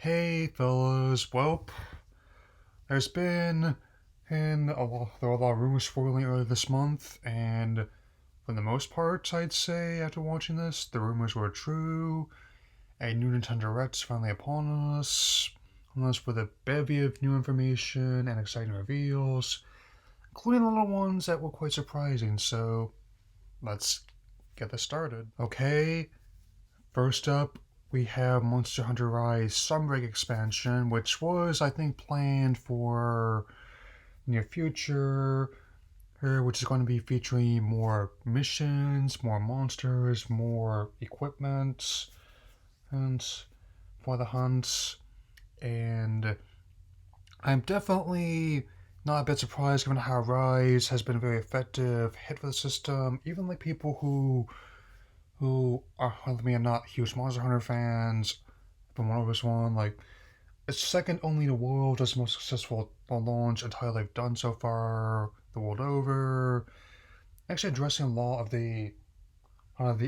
Hey fellas, well, there's been there were a lot of rumors swirling earlier this month, and for the most part, I'd say after watching this, the rumors were true. A new Nintendo Direct's finally upon us with a bevy of new information and exciting reveals, including the little ones that were quite surprising. So let's get this started. Okay, first up, we have Monster Hunter Rise Sunbreak expansion, which was, I think, planned for near future, which is going to be featuring more missions, more monsters, more equipment, and for the hunts. And I'm definitely not a bit surprised given how Rise has been a very effective hit for the system. Even like people who are, I mean, are not huge Monster Hunter fans, from one of us one, like, it's second only in the world as the most successful launch entirely they've done so far, the world over. Actually addressing a lot of the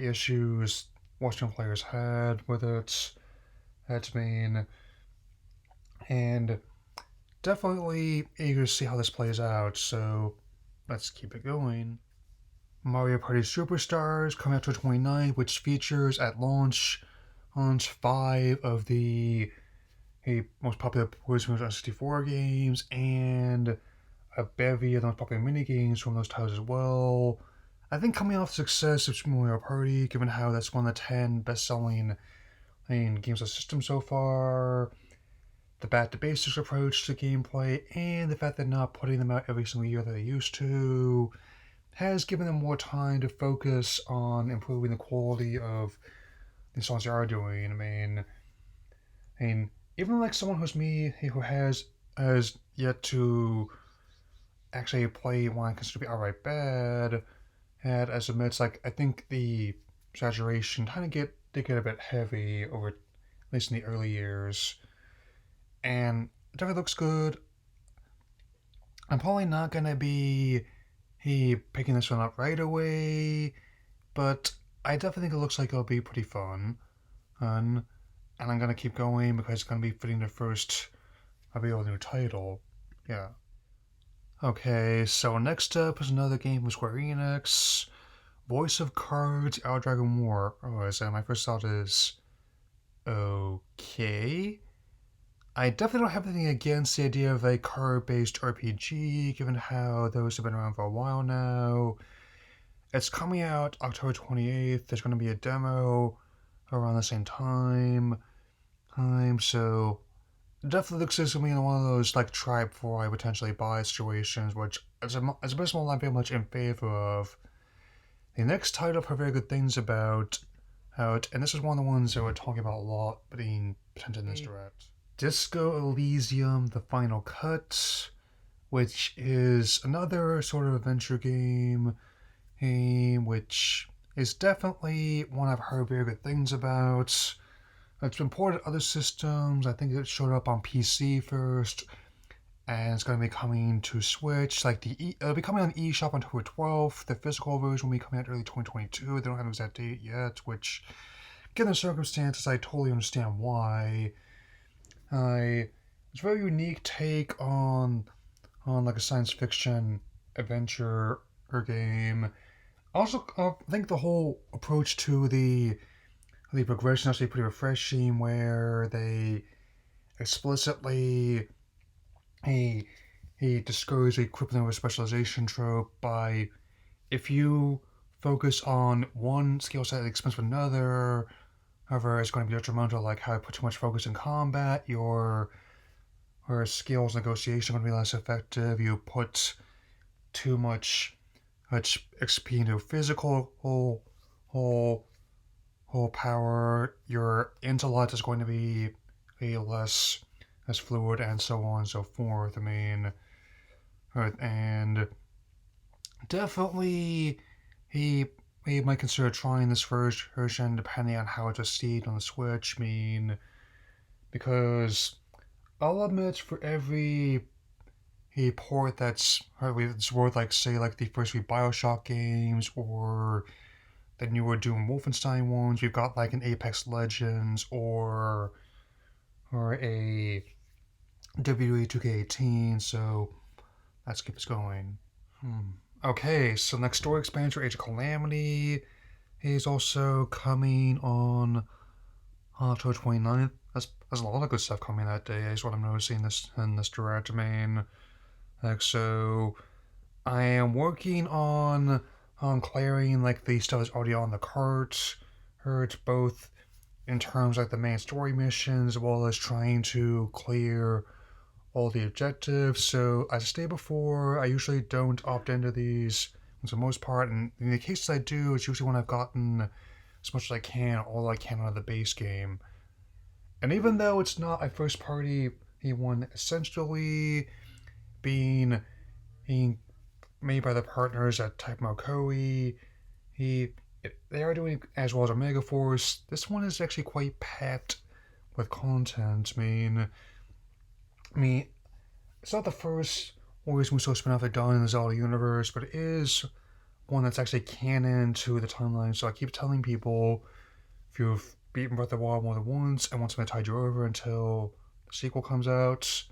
issues Western players had with it. That's mean, and definitely eager to see how this plays out, so let's keep it going. Mario Party Superstars coming out to 29, which features at launch 5 of the most popular Wizards 64 games and a bevy of the most popular minigames from those titles as well. I think coming off the success of Super Mario Party, given how that's one of the 10 best-selling games of the system so far, the back-to-basics approach to gameplay, and the fact that they're not putting them out every single year that they used to, has given them more time to focus on improving the quality of the songs they are doing. I mean, even like someone who's me, who has yet to actually play one I consider to be outright bad, had as admits, like, I think the saturation kind of did get a bit heavy over, at least in the early years, and it definitely looks good. I'm probably not gonna be picking this one up right away, but I definitely think it looks like it'll be pretty fun. And I'm gonna keep going because it's gonna be fitting the first available new title. Yeah. Okay, so next up is another game from Square Enix. Voice of Cards Our Dragon War. Oh, is that my first thought is okay. I definitely don't have anything against the idea of a card-based RPG, given how those have been around for a while now. It's coming out October 28th. There's going to be a demo around the same time. So definitely looks like something one of those like try before I potentially buy situations, which as a personal I'm very much in favor of. The next title I've heard very good things about, and this is one of the ones that we're talking about a lot being presented in this direct. Disco Elysium: The Final Cut, which is another sort of adventure game, which is definitely one I've heard very good things about. It's been ported to other systems. I think it showed up on PC first, and it's going to be coming to Switch. Like it'll be coming on eShop on October 12th. The physical version will be coming out early 2022. They don't have an exact date yet, which, given the circumstances, I totally understand why. It's a very unique take on like a science fiction adventure game. Also, I think the whole approach to the progression is actually pretty refreshing, where they explicitly he discouraged a crippling specialization trope by, if you focus on one skill set at the expense of another, however, it's going to be detrimental, like how you put too much focus in combat, your skills negotiation are going to be less effective, you put too much XP into physical whole power, your intellect is going to be less fluid, and so on and so forth. And definitely he might consider trying this first version depending on how it's received on the Switch. Because I'll admit, for every port that's worth, like, say, like the first three Bioshock games or the newer Doom Wolfenstein ones, we've got like an Apex Legends or or a WWE 2K18, so let's keep this going. Okay, so next story expansion, Age of Calamity, is also coming on October 29th. There's a lot of good stuff coming that day, is what I'm noticing in this direct. So I am working on clearing like the stuff that's already on the cart. It's both in terms of like the main story missions, as well as trying to clear all the objectives. So as I stated before, I usually don't opt into these for the most part, and in the cases I do, it's usually when I've gotten as much as I can, all I can out of the base game. And even though it's not a first party one, essentially being made by the partners at Typemo Koei, they are doing as well as Omega Force. This one is actually quite packed with content. I mean, it's not the first Warriors Musou spin-off they've done in the Zelda universe, but it is one that's actually canon to the timeline. So I keep telling people, if you've beaten Breath of the Wild more than once and want something to tide you over until the sequel comes out,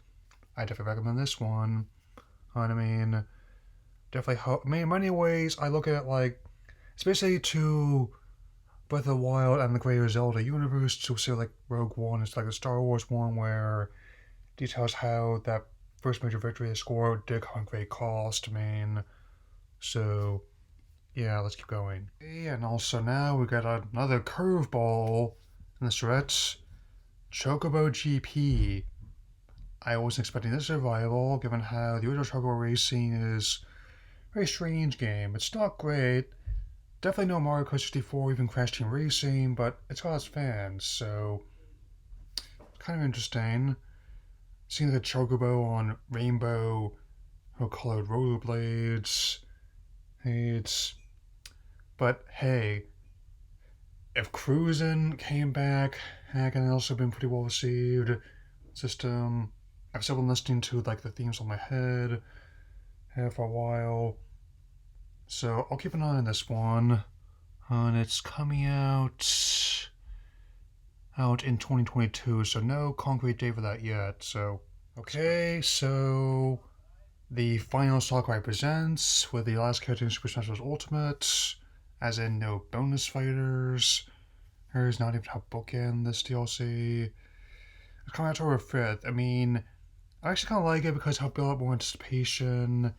I definitely recommend this one. Definitely in many ways, I look at it like, it's basically to Breath of the Wild and the greater Zelda universe, to say like Rogue One. It's like a Star Wars one where it details how that first major victory they scored did come at great cost. So yeah, let's keep going. And also now we got another curveball in the stretch, Chocobo GP. I wasn't expecting this survival, given how the original Chocobo racing is a very strange game. It's not great. Definitely no Mario Kart 64, even Crash Team Racing, but it's got its fans, so kind of interesting. Seeing the Chocobo on rainbow colored rollerblades. But hey, if Cruisin' came back, that can also been pretty well received. System, I've still been listening to like the themes on my head for a while, so I'll keep an eye on this one. And it's coming out in 2022, so no concrete date for that yet. So okay, so the final Sakurai Presents with the last character in Super Smash Bros. Ultimate, as in no bonus fighters. There's not even a bookend this DLC. It's coming out October 5th. I actually kind of like it because it'll build up more anticipation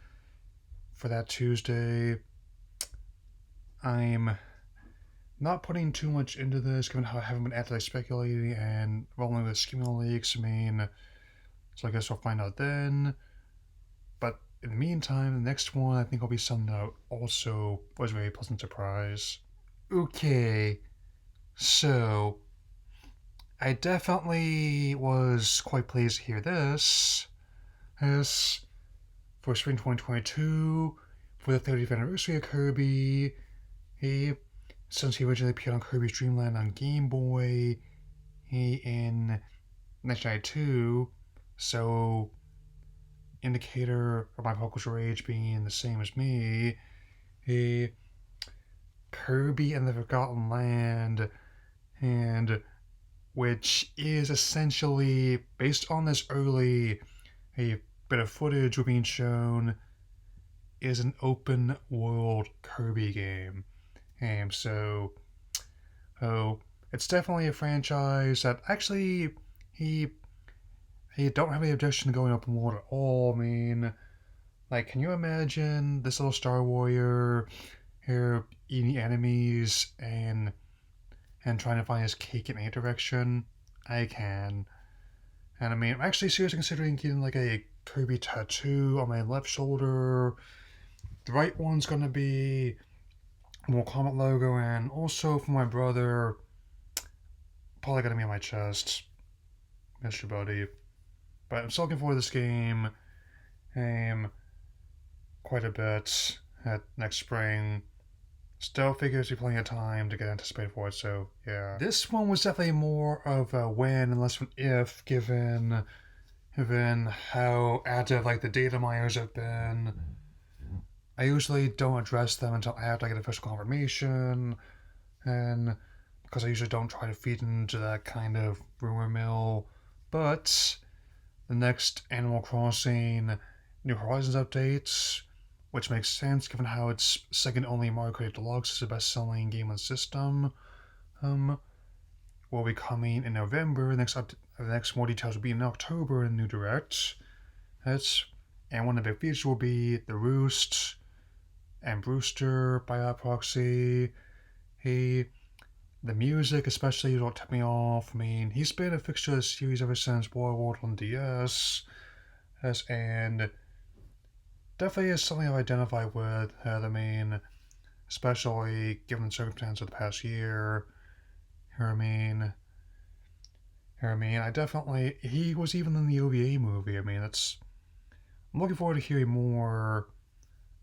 for that Tuesday. I'm not putting too much into this, given how I haven't been actively speculating and rolling with scheming leaks. So I guess we'll find out then. But in the meantime, the next one I think will be something that also was a very pleasant surprise. Okay, so I definitely was quite pleased to hear this. This, for spring 2022, for the 30th anniversary of Kirby, since he originally appeared on Kirby's Dream Land on Game Boy in 1992, so indicator of my vocal age being the same as me, Kirby and the Forgotten Land, and which is essentially based on this early bit of footage we're being shown, is an open world Kirby game. So it's definitely a franchise that actually he don't have any objection to going open world at all. Can you imagine this little Star Warrior here eating enemies and trying to find his cake in any direction? I can. And I'm actually seriously considering getting like a Kirby tattoo on my left shoulder. The right one's gonna be Mortal Kombat logo, and also for my brother, probably gonna be on my chest. Miss you, buddy. But I'm still looking forward to this game quite a bit at next spring. Still figures to be plenty of time to get anticipated for it, so yeah. This one was definitely more of a when and less of an if, given how active the data miners have been. I usually don't address them until after I get official confirmation, and because I usually don't try to feed into that kind of rumor mill But the next Animal Crossing New Horizons updates, which makes sense given how its second only Mario Kart Deluxe is the best-selling game on the system, will be coming in November. The next more details will be in October in the new Direct. And one of the big features will be the Roost and Brewster by that proxy. The music especially don't tip me off. I mean, he's been a fixture of the series ever since World on DS. And definitely is something I identify with. I mean, especially given the circumstances of the past year. He was even in the OVA movie. I'm looking forward to hearing more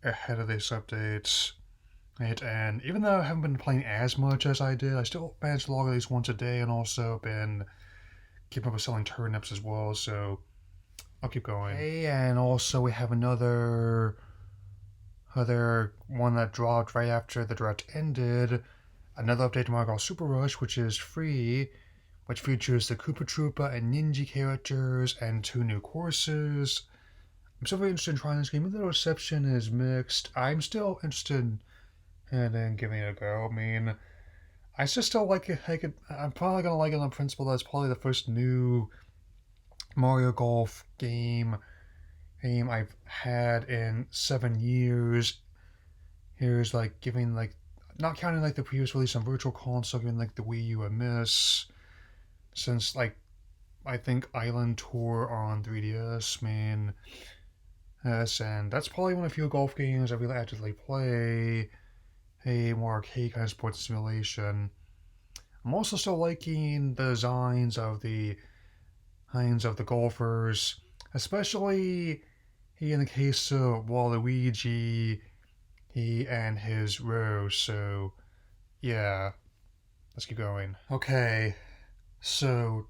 ahead of these updates. And even though I haven't been playing as much as I did, I still managed to log at least once a day, and also been keeping up with selling turnips as well, so I'll keep going. And also we have another one that dropped right after the Direct ended, another update to Mario Kart Super Rush, which is free, which features the Koopa Troopa and Ninji characters and 2 new courses. I'm still very interested in trying this game. Even though the reception is mixed, I'm still interested in giving it a go. I mean, I just still like it. I'm probably going to like it on principle that it's probably the first new Mario Golf game I've had in 7 years. Here's giving not counting the previous release on Virtual Console, giving the Wii U a miss. Since I think Island Tour on 3DS, yes, and that's probably one of the few golf games I really actively play. A more arcade kind of sports simulation. I'm also still liking the designs of the golfers, especially in the case of Waluigi, and his row. So yeah, let's keep going. Okay, so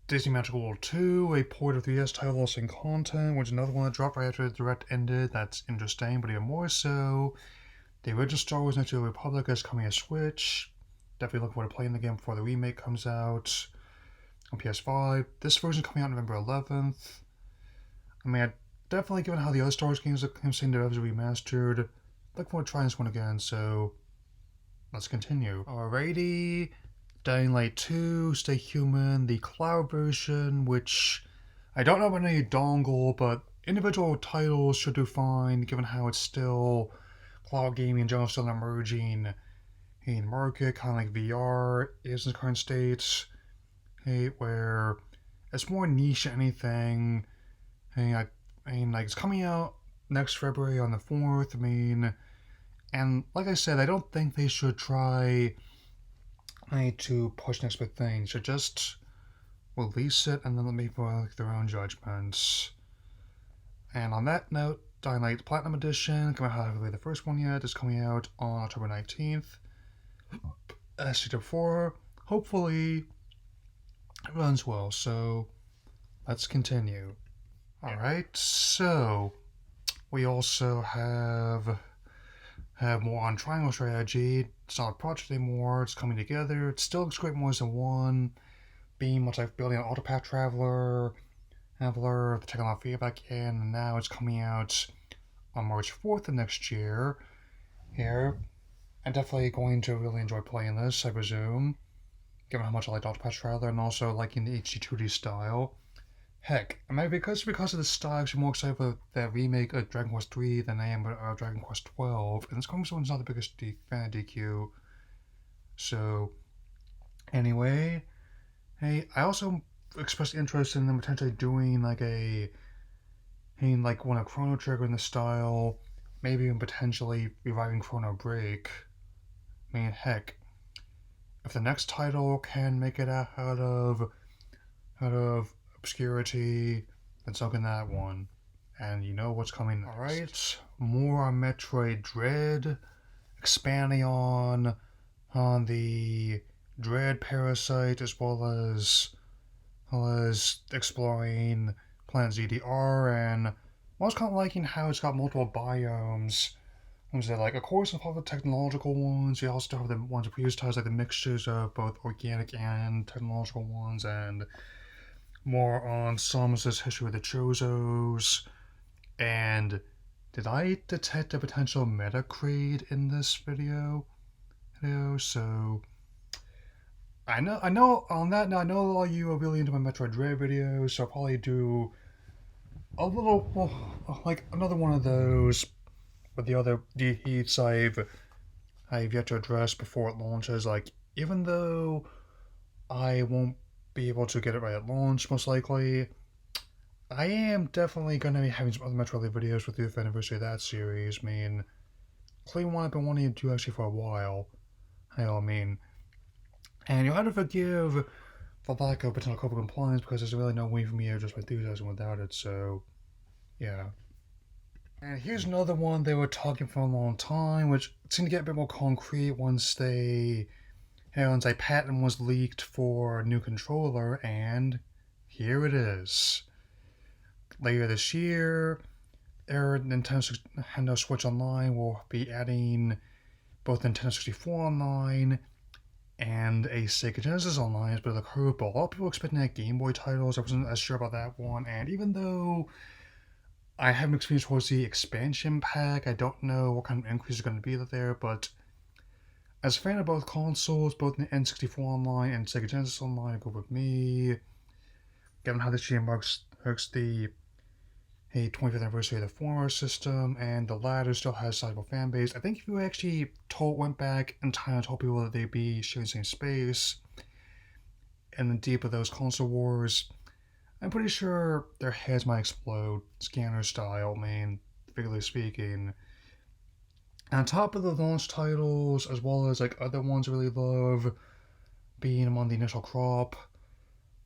Disney Magical World 2, a port of 3DS title lost in content, which is another one that dropped right after the Direct ended. That's interesting, but even more so, the original Star Wars Knights of the Republic is coming to Switch. Definitely looking forward to playing the game before the remake comes out on PS5. This version is coming out November 11th. I definitely, given how the other Star Wars games seem to have remastered, looking forward to trying this one again, so let's continue. Alrighty, Dying Light 2, Stay Human, the cloud version, which I don't know about any dongle, but individual titles should do fine, given how it's still cloud gaming in general, still an emerging market, kind of like VR is in the current state, where it's more niche than anything. It's coming out next February on the 4th. And like I said, I don't think they should try to push next big thing. They should just release it and then let people make their own judgments. And on that note, Dying Light Platinum Edition, coming out haven't played the first one yet, is coming out on October 19th. As stated before, hopefully it runs well, so let's continue. Alright, so we also have more on Triangle Strategy. It's not a project anymore, it's coming together. It still looks great more than one. Being much like building an Autopath Traveler, the technological feedback in, and now it's coming out on March 4th of next year. Here, I'm definitely going to really enjoy playing this, I presume, given how much I like Autopath Traveler and also liking the HD 2D style. Heck, because of the style, I'm actually more excited for the remake of Dragon Quest 3 than I am with Dragon Quest 12. And this one's not the biggest fan of DQ. So, anyway, I also expressed interest in them potentially doing one of Chrono Trigger in the style, maybe even potentially reviving Chrono Break. Heck, if the next title can make it out of obscurity, then so can that one. And you know what's coming next. Alright, more on Metroid Dread, expanding on the Dread Parasite, as well as exploring Planet ZDR, and I was kind of liking how it's got multiple biomes. Of course, with all the technological ones, you also have the ones of previous titles, the mixtures of both organic and technological ones, and more on Samus's history with the Chozos, and did I detect a potential Meta-Kraid in this video? So I know on that note, I know a lot of you are really into my Metroid Dread videos, so I'll probably do a little, well, like another one of those with the other heats I've yet to address before it launches. Like, even though I won't be able to get it right at launch, most likely, I am definitely going to be having some other Metroid videos with the 5th anniversary of that series. I mean, clearly one I've been wanting to do actually for a while. I mean, and you'll have to forgive the lack of potential corporate compliance because there's really no way for me to just my enthusiasm without it, so yeah. And here's another one they were talking for a long time, which seemed to get a bit more concrete once a patent was leaked for a new controller, and here it is. Later this year, Nintendo Switch Online will be adding both Nintendo 64 Online and a Sega Genesis Online as a bit of a curveball. A lot of people expecting that Game Boy titles. I wasn't as sure about that one, and even though I have mixed feelings towards the expansion pack, I don't know what kind of increase is going to be there, but as a fan of both consoles, both the N64 Online and Sega Genesis Online go with me. Given how this year marks the 25th anniversary of the former system, and the latter still has a sizable fan base, I think if you actually went back in time and told people that they'd be sharing the same space in the deep of those console wars, I'm pretty sure their heads might explode, scanner style, figuratively speaking. And on top of the launch titles, as well as like other ones I really love, being among the initial crop,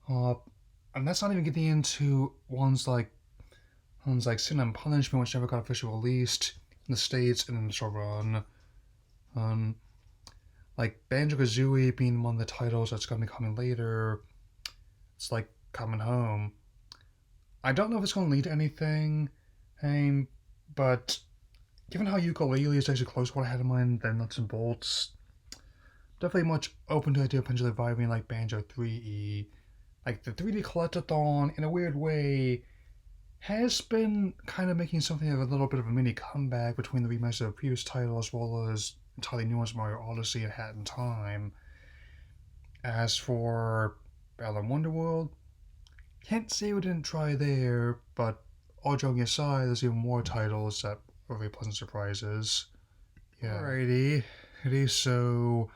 and that's not even getting into ones like Sin and Punishment, which never got officially released in the States in the initial run. Like Banjo-Kazooie being one of the titles that's going to be coming later. It's like coming home. I don't know if it's going to lead to anything, but given how Yooka-Laylee is actually close to what I had in mind than Nuts and Bolts, definitely much open to the idea of potentially reviving like Banjo 3E. Like the 3D Collectathon, in a weird way, has been kind of making something of a little bit of a mini comeback between the remaster of previous titles as well as entirely new ones, Mario Odyssey and Hat in Time. As for Battle in Wonderworld, can't say we didn't try there, but all joking aside, there's even more titles that were very pleasant surprises. Yeah. Alrighty, so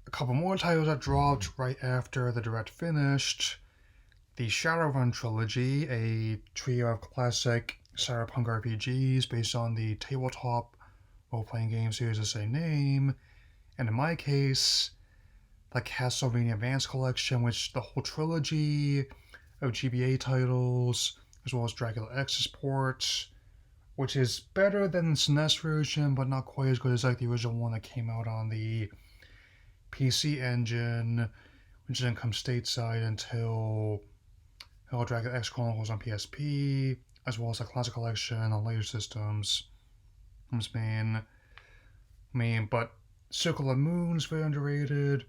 a couple more titles that dropped right after the direct finished. The Shadowrun Trilogy, a trio of classic cyberpunk RPGs based on the tabletop role-playing game series of the same name, and in my case, the Castlevania Advance Collection, which the whole trilogy of GBA titles, as well as Dracula X's port, which is better than the SNES version, but not quite as good as like the original one that came out on the PC Engine, which didn't come stateside until Dracula X Chronicles on PSP, as well as the Classic Collection on later systems. But Circle of Moons very underrated,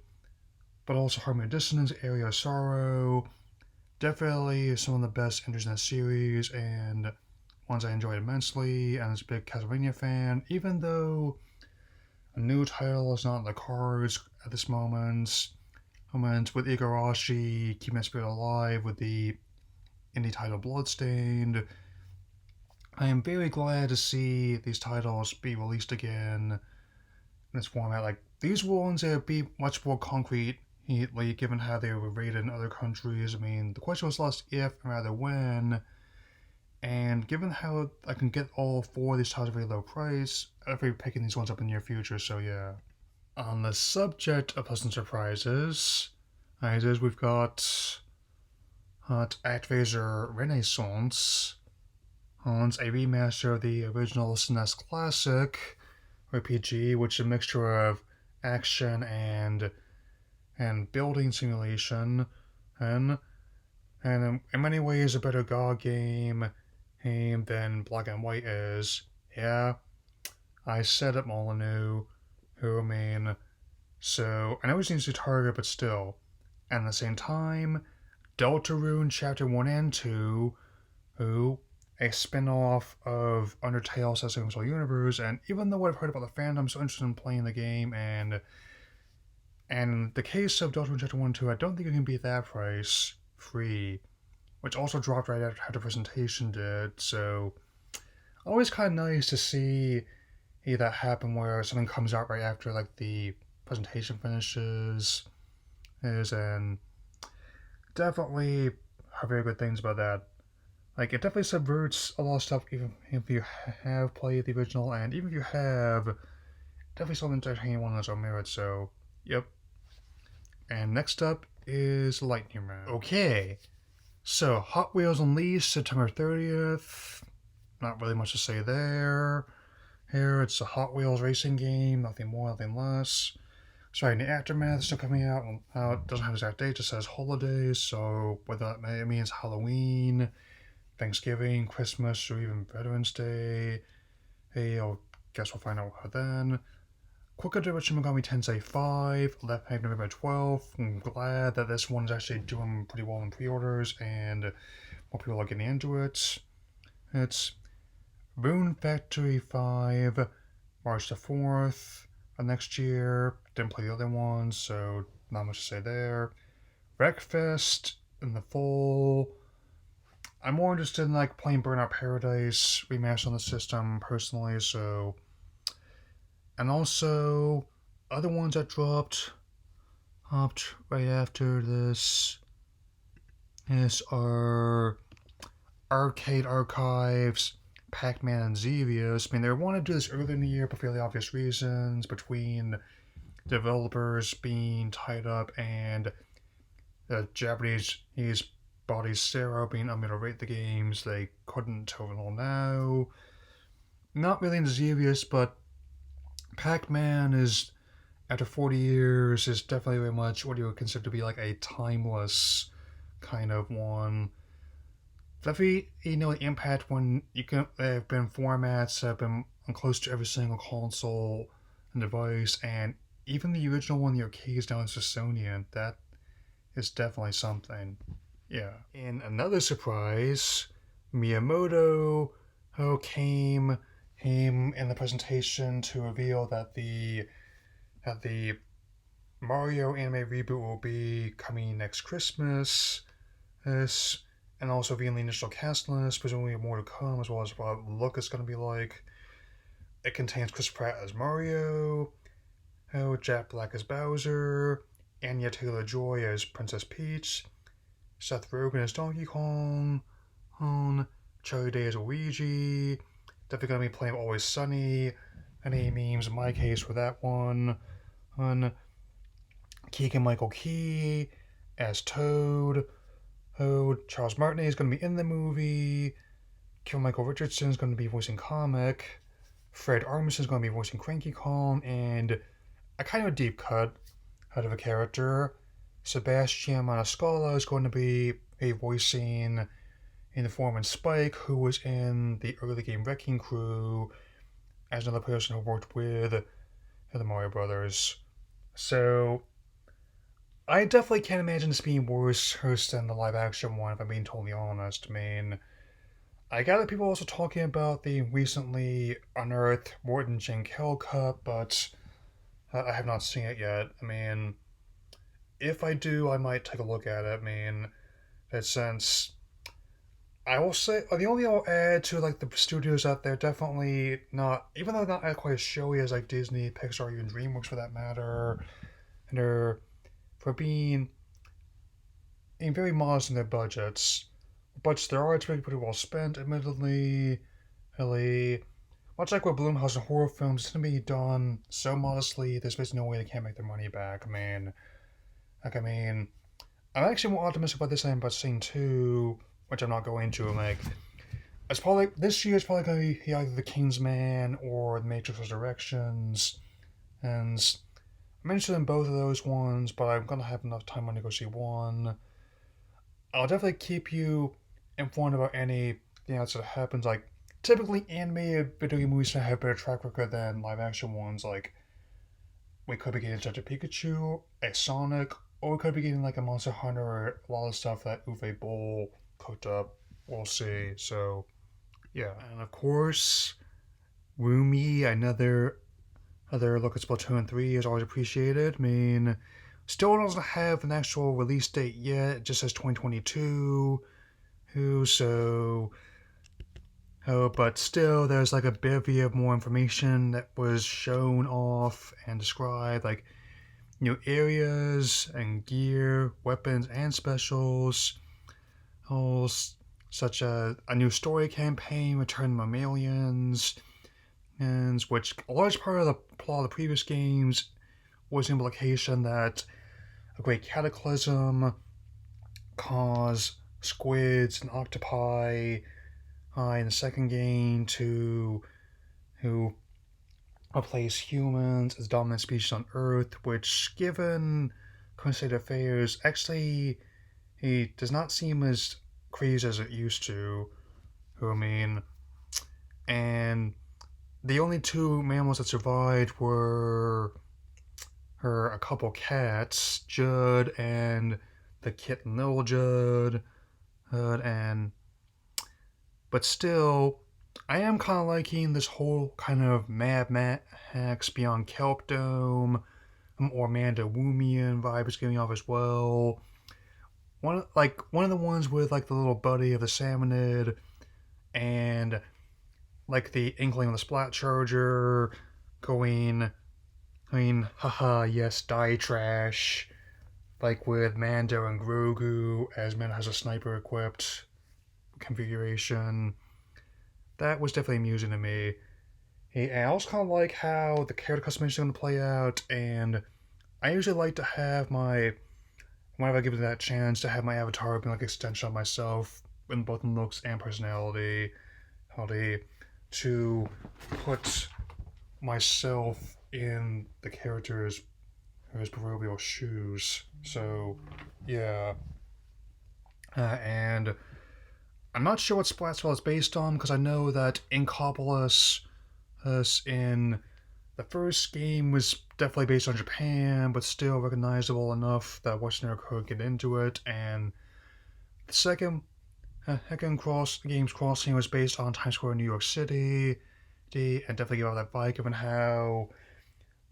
but also Harmony of Dissonance, Area of Sorrow, definitely some of the best entries in the series, and ones I enjoyed immensely, and as a big Castlevania fan, even though a new title is not in the cards at this moment, with Igarashi keeping that spirit alive with the indie title Bloodstained, I am very glad to see these titles be released again in this format. Like, these ones would be much more concrete, given how they were rated in other countries. The question was less if and rather when, and given how I can get all four of these titles at a very low price, I'll be picking these ones up in the near future, so yeah. On the subject of pleasant surprises, we've got Actraiser Renaissance, a remaster of the original SNES Classic RPG, which is a mixture of action and building simulation, and in many ways a better GOG game than Black and White is. Yeah, I said it, Molyneux. So I know it seems to target, but still. And at the same time, Deltarune Chapter 1 and 2, who a spin-off of Undertale's Sega universe, and even though I've heard about the fandom, I'm so interested in playing the game, and in the case of Deltarune Chapter 1 and 2, I don't think it can beat that price free, which also dropped right after the presentation did, so always kind of nice to see that happen where something comes out right after like the presentation finishes, and definitely have very good things about that. Like, it definitely subverts a lot of stuff, even if you have played the original, and even if you have, definitely something entertaining one on its own merit, so, yep. And next up is Lightning Round. Okay, so Hot Wheels Unleashed, September 30th. Not really much to say there. Here, it's a Hot Wheels racing game, nothing more, nothing less. Sorry, the Aftermath is still coming out. It doesn't have an exact date, it just says holidays, so whether that means Halloween, Thanksgiving, Christmas, or even Veterans Day, hey, I guess we'll find out then. Quick update with Shin Megami Tensei 5, left page November 12th. I'm glad that this one's actually doing pretty well in pre-orders, and more people are getting into it. It's Rune Factory 5, March the 4th of next year. Didn't play the other ones, so not much to say there. Wreckfest in the fall. I'm more interested in like playing Burnout Paradise remastered on the system personally, so. And also, other ones that dropped right after this are Arcade Archives, Pac-Man, and Xevious. I mean, they wanted to do this earlier in the year for fairly obvious reasons, between developers being tied up and the Japanese bodies Sarah being unable to rate the games. They couldn't until now. Not really into Xevious, but Pac-Man is, after 40 years, is definitely very much what you would consider to be like a timeless kind of one. Definitely, the impact when you can have been formats that have been on close to every single console and device, and even the original one, the arcades down in Smithsonian, that is definitely something. Yeah. And another surprise, Miyamoto came in the presentation to reveal that the Mario anime reboot will be coming next Christmas. And also being the initial cast list, presumably more to come, as well as what the look is going to be like. It contains Chris Pratt as Mario, Jack Black as Bowser, Anya-Taylor Joy as Princess Peach, Seth Rogen as Donkey Kong, Charlie Day as Luigi. Definitely going to be playing Always Sunny. Any memes in my case for that one. Keegan-Michael Key as Toad. Charles Martinet is going to be in the movie. Michael Richardson is going to be voicing Comic. Fred Armisen is going to be voicing Cranky Kong, and a kind of a deep cut out of a character. Sebastian Maniscalco is going to be voicing in the form of Spike, who was in the early game Wrecking Crew, as another person who worked with the Mario Brothers. So I definitely can't imagine this being worse than the live action one, if I'm being totally honest. I mean, I gather people are also talking about the recently unearthed Morton Jankel cut, but I have not seen it yet. I mean, if I do, I might take a look at it. I mean, that sense. I will say, the only thing I'll add to like the studios out there, definitely not, even though they're not quite as showy as like Disney, Pixar, even DreamWorks for that matter, and they're for being very modest in their budgets. Budgets there are, it's pretty well spent, admittedly. Really, much like with Blumhouse and horror films, it's going to be done so modestly, there's basically no way they can't make their money back. I'm actually more optimistic about this than about Sing 2, which I'm not going to. It's probably, this year is probably going to be either The Kingsman or The Matrix Resurrections, and I'm interested in both of those ones, but I'm going to have enough time when I go see one. I'll definitely keep you informed about anything else that happens. Like, typically animated video game movies have a better track record than live action ones. Like, we could be getting Detective Pikachu, a Sonic, or we could be getting like a Monster Hunter or a lot of stuff that Uwe Boll cooked up. We'll see. So, yeah. And of course, Rumi, another look at Splatoon 3 is always appreciated. I mean, still doesn't have an actual release date yet. It just says 2022. So, but still, there's like a bevy of more information that was shown off and described, like new areas and gear, weapons and specials, such as a new story campaign, Return Mammalians, and which a large part of the plot of the previous games was the implication that a great cataclysm caused squids and octopi in the second game to replace humans as dominant species on Earth, which, given current state of affairs, actually it does not seem as crazy as it used to. I mean, and the only two mammals that survived were a couple cats, Judd and the kitten Little Judd, but still, I am kind of liking this whole kind of Mad Max Beyond Kelp Dome or Amanda Woomian vibe is giving off as well. One of the ones with like the little buddy of the Salmonid and like the Inkling of the Splat Charger haha, yes, die trash. Like with Mando and Grogu, as Mando has a sniper equipped configuration. That was definitely amusing to me. I also kind of like how the character customization is going to play out, and I usually like to have whenever I give it that chance, to have my avatar be like an extension of myself in both looks and personality, to put myself in the character's proverbial shoes. So, yeah. And I'm not sure what Splatsville is based on, because I know that Inkopolis in the first game was definitely based on Japan, but still recognizable enough that Westerner could get into it. And the second Games Crossing was based on Times Square in New York City, and definitely gave out that vibe, given how.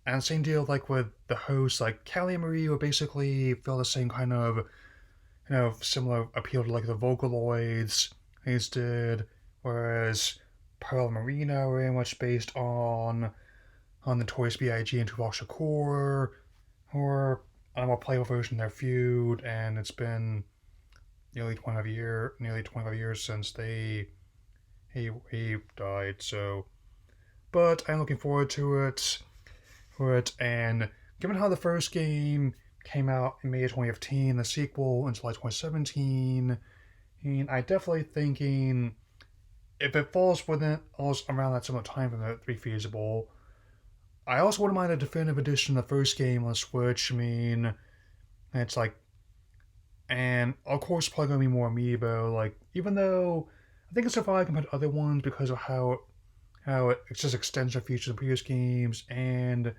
And same deal like with the hosts, like Callie and Marie would basically feel the same kind of, similar appeal to like the Vocaloids these did, whereas Pearl and Marina were very much based on the Notorious B.I.G. and Tupac Shakur, or on a more playable version of their feud, and it's been nearly 25 years since he died. So, but I'm looking forward to it. And given how the first game came out in May of 2015, the sequel in July 2017, and I definitely thinking if it falls around that similar time frame, that would be feasible. I also wouldn't mind a definitive edition of the first game on Switch. I mean, it's like, and of course, probably gonna be more amiibo. Like, even though I think it survived compared to other ones because of how it's just extension features in previous games, and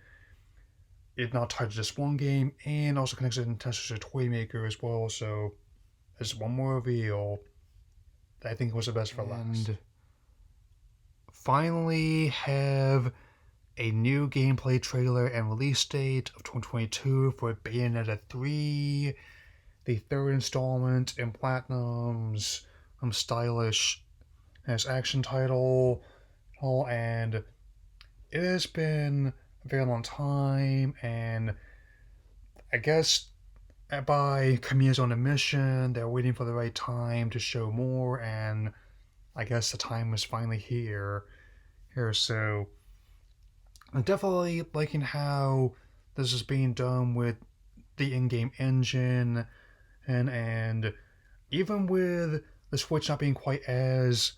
it's not tied to just one game, and also connects it to Nintendo Toy Maker as well. So there's one more reveal that I think was the best for last. And finally have a new gameplay trailer and release date of 2022 for Bayonetta 3, the third installment in Platinum's stylish as action title, and it has been a very long time, and I guess by Kamiya's own admission, they're waiting for the right time to show more, and I guess the time is finally here. So I'm definitely liking how this is being done with the in-game engine, and even with the Switch not being quite as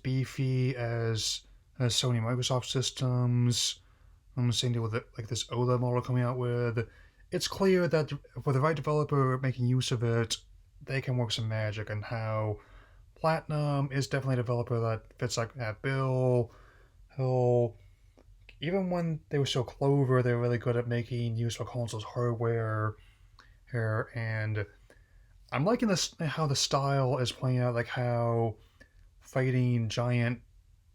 beefy as Sony and Microsoft systems, same deal with like this OLED model coming out with. It's clear that for the right developer making use of it, they can work some magic, and how Platinum is definitely a developer that fits like that bill. Even when they were still Clover, they were really good at making use of consoles hardware, here, and I'm liking this how the style is playing out, like how fighting giant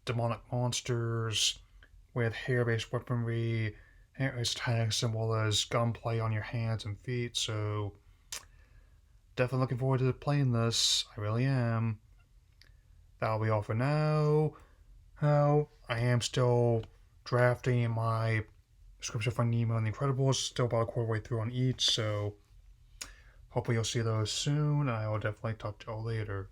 demonic monsters with hair-based weaponry, hair-based attacks, as well as gunplay on your hands and feet. So definitely looking forward to playing this. I really am. That'll be all for now. Now I am still drafting my scripture for Nemo and the Incredibles. Still about a quarter way through on each, so hopefully you'll see those soon. I will definitely talk to y'all later.